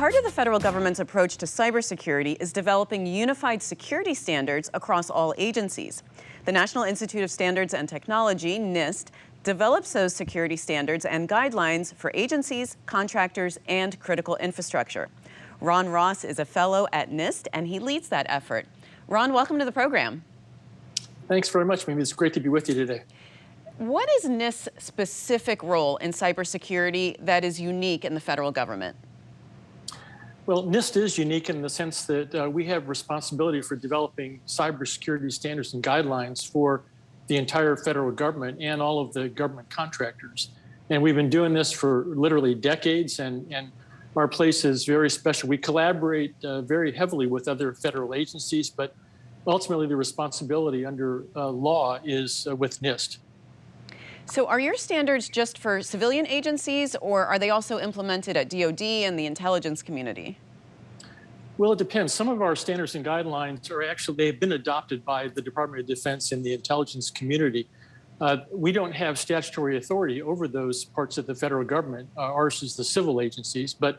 Part of the federal government's approach to cybersecurity is developing unified security standards across all agencies. The National Institute of Standards and Technology, NIST, develops those security standards and guidelines for agencies, contractors, and critical infrastructure. Ron Ross is a fellow at NIST, and he leads that effort. Ron, welcome to the program. Thanks very much, Mimi. It's great to be with you today. What is NIST's specific role in cybersecurity that is unique in the federal government? Well, NIST is unique in the sense that we have responsibility for developing cybersecurity standards and guidelines for the entire federal government and all of the government contractors. And we've been doing this for literally decades, and our place is very special. We collaborate very heavily with other federal agencies, but ultimately the responsibility under law is with NIST. So are your standards just for civilian agencies, or are they also implemented at DoD and the intelligence community? Well, it depends. Some of our standards and guidelines are actually, they've been adopted by the Department of Defense and the intelligence community. We don't have statutory authority over those parts of the federal government. Ours is the civil agencies, but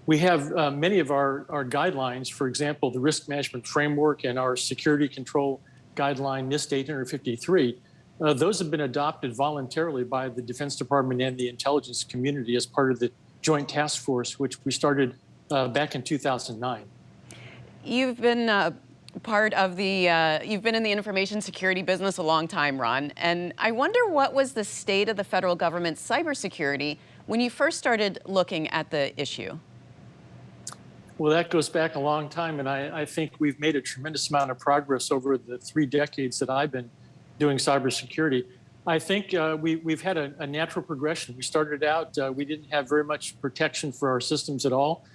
we have many of our guidelines, for example, the risk management framework and our security control guideline, NIST 853. Those have been adopted voluntarily by the Defense Department and the intelligence community as part of the Joint Task Force, which we started back in 2009. You've been you've been in the information security business a long time, Ron, and I wonder what was the state of the federal government's cybersecurity when you first started looking at the issue? Well, that goes back a long time, and I think we've made a tremendous amount of progress over the 3 decades that I've been doing cybersecurity. I think we've had a natural progression. We started out, we didn't have very much protection for our systems at all.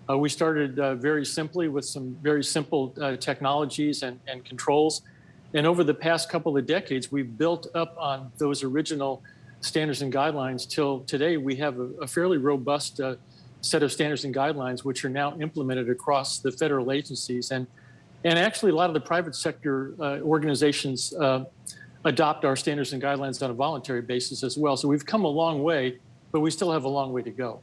We started very simply with some very simple technologies and controls. And over the past couple of decades, we've built up on those original standards and guidelines till today. We have a fairly robust set of standards and guidelines, which are now implemented across the federal agencies. And actually, a lot of the private sector organizations adopt our standards and guidelines on a voluntary basis as well. So we've come a long way, but we still have a long way to go.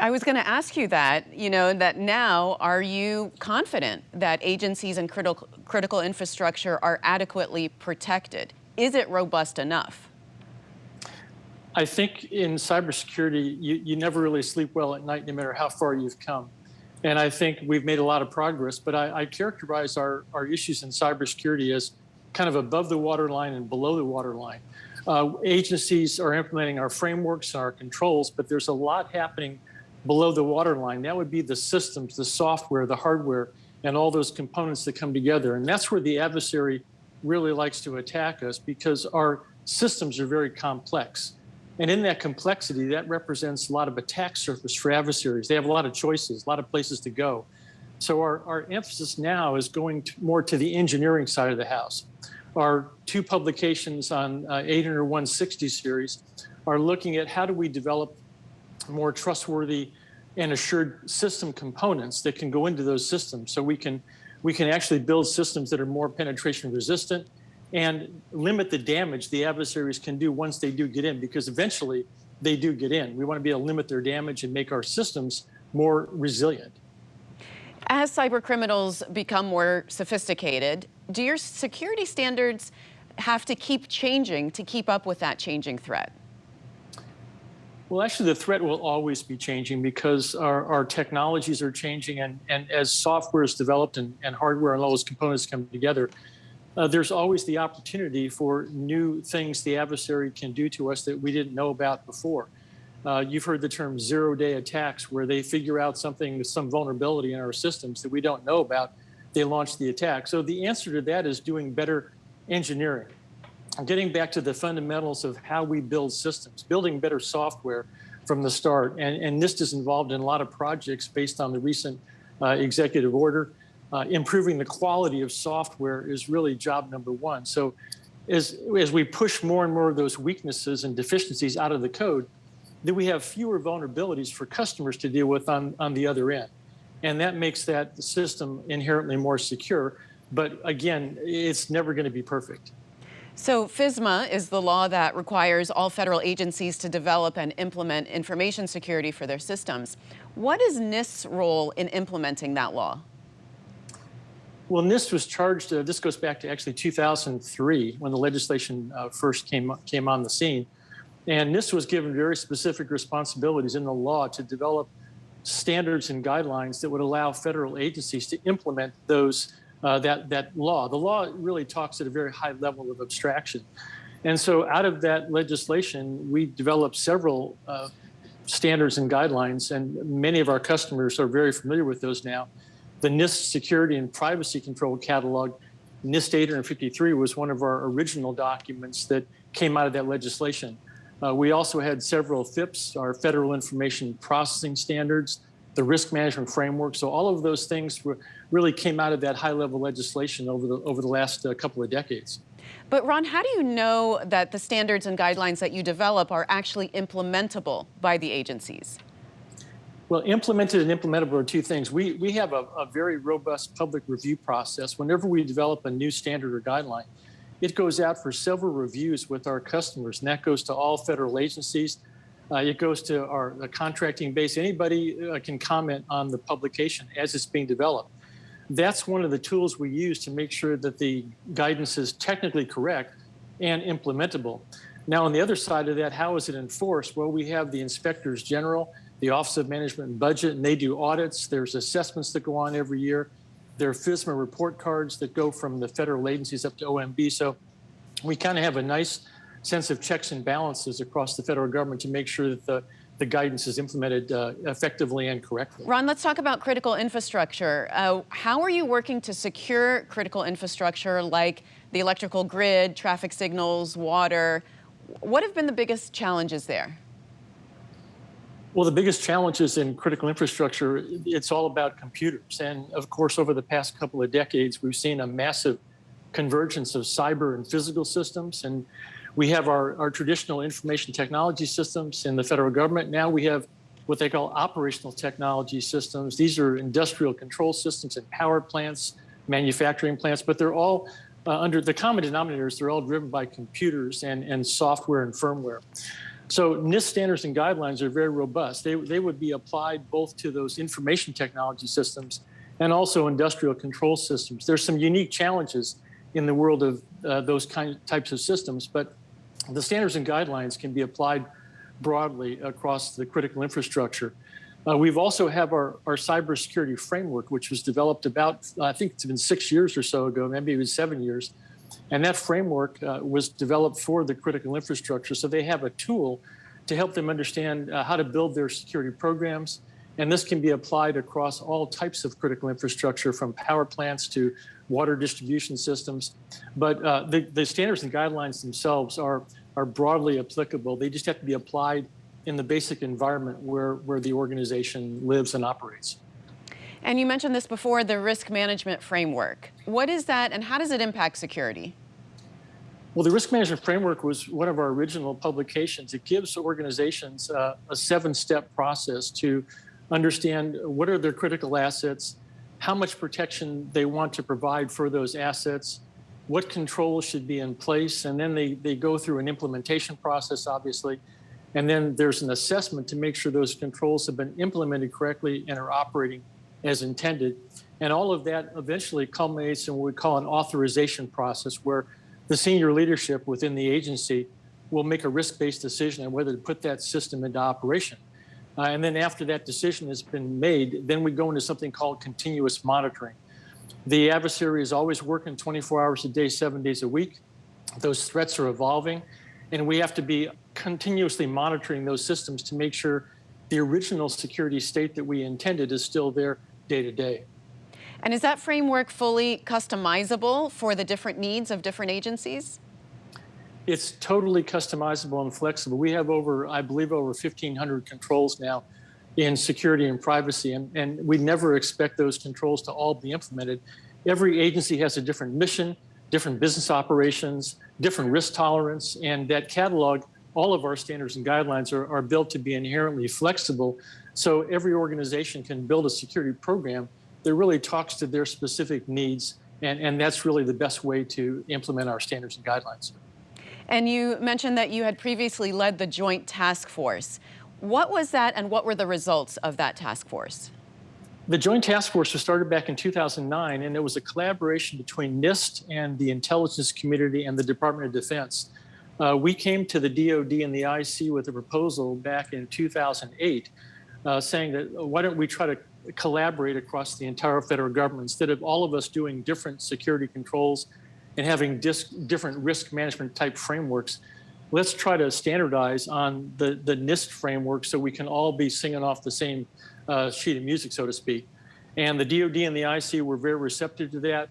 I was going to ask you that, that now, are you confident that agencies and critical infrastructure are adequately protected? Is it robust enough? I think in cybersecurity, you never really sleep well at night, no matter how far you've come. And I think we've made a lot of progress, but I characterize our issues in cybersecurity as kind of above the waterline and below the waterline. Agencies are implementing our frameworks and our controls, but there's a lot happening below the waterline. That would be the systems, the software, the hardware, and all those components that come together. And that's where the adversary really likes to attack us, because our systems are very complex. And in that complexity, that represents a lot of attack surface for adversaries. They have a lot of choices, a lot of places to go. So our emphasis now is going more to the engineering side of the house. Our 2 publications on 800 160 series are looking at how do we develop more trustworthy and assured system components that can go into those systems, so we can actually build systems that are more penetration resistant and limit the damage the adversaries can do once they do get in, because eventually they do get in. We want to be able to limit their damage and make our systems more resilient. As cyber criminals become more sophisticated, do your security standards have to keep changing to keep up with that changing threat? Well, actually, the threat will always be changing, because our technologies are changing, and as software is developed and hardware and all those components come together, there's always the opportunity for new things the adversary can do to us that we didn't know about before. You've heard the term zero-day attacks, where they figure out something, some vulnerability in our systems that we don't know about. They launch the attack. So the answer to that is doing better engineering. Getting back to the fundamentals of how we build systems, building better software from the start. And NIST is involved in a lot of projects based on the recent executive order. Improving the quality of software is really job number 1. So as we push more and more of those weaknesses and deficiencies out of the code, then we have fewer vulnerabilities for customers to deal with on the other end. And that makes that system inherently more secure. But again, it's never going to be perfect. So FISMA is the law that requires all federal agencies to develop and implement information security for their systems. What is NIST's role in implementing that law? Well, NIST was charged, this goes back to actually 2003 when the legislation first came on the scene. And NIST was given very specific responsibilities in the law to develop standards and guidelines that would allow federal agencies to implement that law. The law really talks at a very high level of abstraction. And so out of that legislation, we developed several standards and guidelines, and many of our customers are very familiar with those now. The NIST Security and Privacy Control Catalog, NIST 853, was one of our original documents that came out of that legislation. We also had several FIPS, our Federal Information Processing Standards, the Risk Management Framework. So all of those things really came out of that high-level legislation over the last couple of decades. But Ron, how do you know that the standards and guidelines that you develop are actually implementable by the agencies? Well, implemented and implementable are two things. We have a very robust public review process. Whenever we develop a new standard or guideline, it goes out for several reviews with our customers, and that goes to all federal agencies. It goes to our contracting base. Anybody can comment on the publication as it's being developed. That's one of the tools we use to make sure that the guidance is technically correct and implementable. Now, on the other side of that, how is it enforced? Well, we have the inspectors general, the Office of Management and Budget, and they do audits. There's assessments that go on every year. There are FISMA report cards that go from the federal agencies up to OMB. So we kind of have a nice sense of checks and balances across the federal government to make sure that the guidance is implemented effectively and correctly. Ron, let's talk about critical infrastructure. How are you working to secure critical infrastructure like the electrical grid, traffic signals, water? What have been the biggest challenges there? Well, the biggest challenges in critical infrastructure, it's all about computers. And of course, over the past couple of decades, we've seen a massive convergence of cyber and physical systems. And we have our traditional information technology systems in the federal government. Now we have what they call operational technology systems. These are industrial control systems in power plants, manufacturing plants, but they're all under the common denominators, they're all driven by computers and software and firmware. So NIST standards and guidelines are very robust. They would be applied both to those information technology systems and also industrial control systems. There's some unique challenges in the world of those types of systems, but the standards and guidelines can be applied broadly across the critical infrastructure. We've also have our cybersecurity framework, which was developed about, I think it's been 6 years or so ago, maybe it was 7 years. And that framework was developed for the critical infrastructure. So they have a tool to help them understand how to build their security programs. And this can be applied across all types of critical infrastructure, from power plants to water distribution systems. But the standards and guidelines themselves are broadly applicable. They just have to be applied in the basic environment where the organization lives and operates. And you mentioned this before, the risk management framework. What is that and how does it impact security? Well, the risk management framework was one of our original publications. It gives organizations a 7-step process to understand what are their critical assets, how much protection they want to provide for those assets, what controls should be in place, and then they go through an implementation process, obviously, and then there's an assessment to make sure those controls have been implemented correctly and are operating as intended. And all of that eventually culminates in what we call an authorization process, where the senior leadership within the agency will make a risk-based decision on whether to put that system into operation. And then after that decision has been made, then we go into something called continuous monitoring. The adversary is always working 24 hours a day, 7 days a week. Those threats are evolving, and we have to be continuously monitoring those systems to make sure the original security state that we intended is still there day to day. And is that framework fully customizable for the different needs of different agencies? It's totally customizable and flexible. We have I believe over 1,500 controls now in security and privacy, and we never expect those controls to all be implemented. Every agency has a different mission, different business operations, different risk tolerance, and that catalog, all of our standards and guidelines are built to be inherently flexible, so every organization can build a security program that really talks to their specific needs, and that's really the best way to implement our standards and guidelines. And you mentioned that you had previously led the Joint Task Force. What was that, and what were the results of that task force? The Joint Task Force was started back in 2009, and it was a collaboration between NIST and the intelligence community and the Department of Defense. We came to the DoD and the IC with a proposal back in 2008 saying that why don't we try to collaborate across the entire federal government instead of all of us doing different security controls and having different risk management type frameworks. Let's try to standardize on the NIST framework so we can all be singing off the same sheet of music, so to speak. And the DoD and the IC were very receptive to that.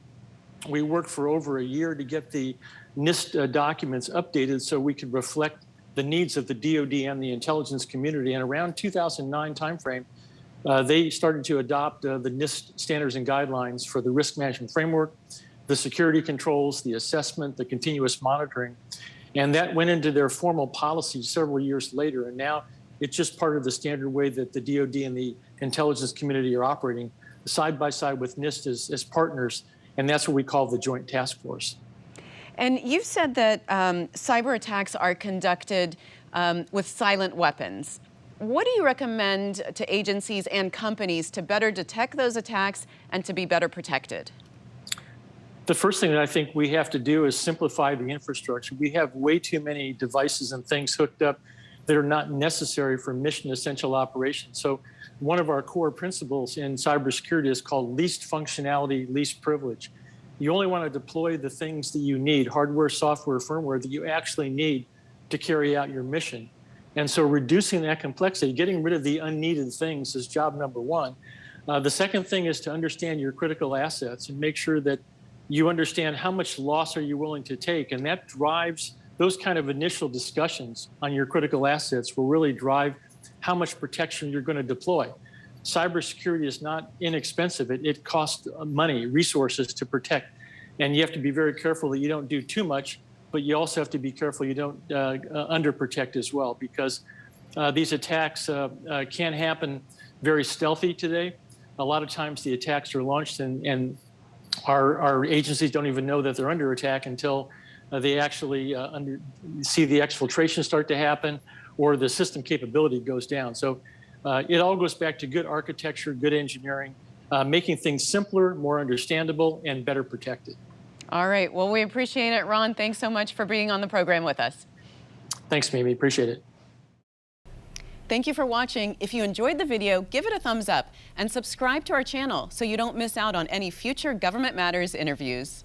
We worked for over a year to get the NIST documents updated so we could reflect the needs of the DoD and the intelligence community. And around 2009 timeframe, they started to adopt the NIST standards and guidelines for the risk management framework, the security controls, the assessment, the continuous monitoring. And that went into their formal policy several years later. And now it's just part of the standard way that the DoD and the intelligence community are operating side by side with NIST as partners. And that's what we call the Joint Task Force. And you've said that cyber attacks are conducted with silent weapons. What do you recommend to agencies and companies to better detect those attacks and to be better protected? The first thing that I think we have to do is simplify the infrastructure. We have way too many devices and things hooked up that are not necessary for mission essential operations. So one of our core principles in cybersecurity is called least functionality, least privilege. You only want to deploy the things that you need, hardware, software, firmware, that you actually need to carry out your mission. And so reducing that complexity, getting rid of the unneeded things is job number one. The second thing is to understand your critical assets and make sure that you understand how much loss are you willing to take. And that drives those kind of initial discussions on your critical assets will really drive how much protection you're going to deploy. Cybersecurity is not inexpensive. It costs money, resources to protect. And you have to be very careful that you don't do too much, but you also have to be careful you don't underprotect as well, because these attacks can happen very stealthy today. A lot of times the attacks are launched and our agencies don't even know that they're under attack until they actually see the exfiltration start to happen or the system capability goes down. So it all goes back to good architecture, good engineering, making things simpler, more understandable, and better protected. All right. Well, we appreciate it, Ron. Thanks so much for being on the program with us. Thanks, Mimi. Appreciate it. Thank you for watching. If you enjoyed the video, give it a thumbs up and subscribe to our channel so you don't miss out on any future Government Matters interviews.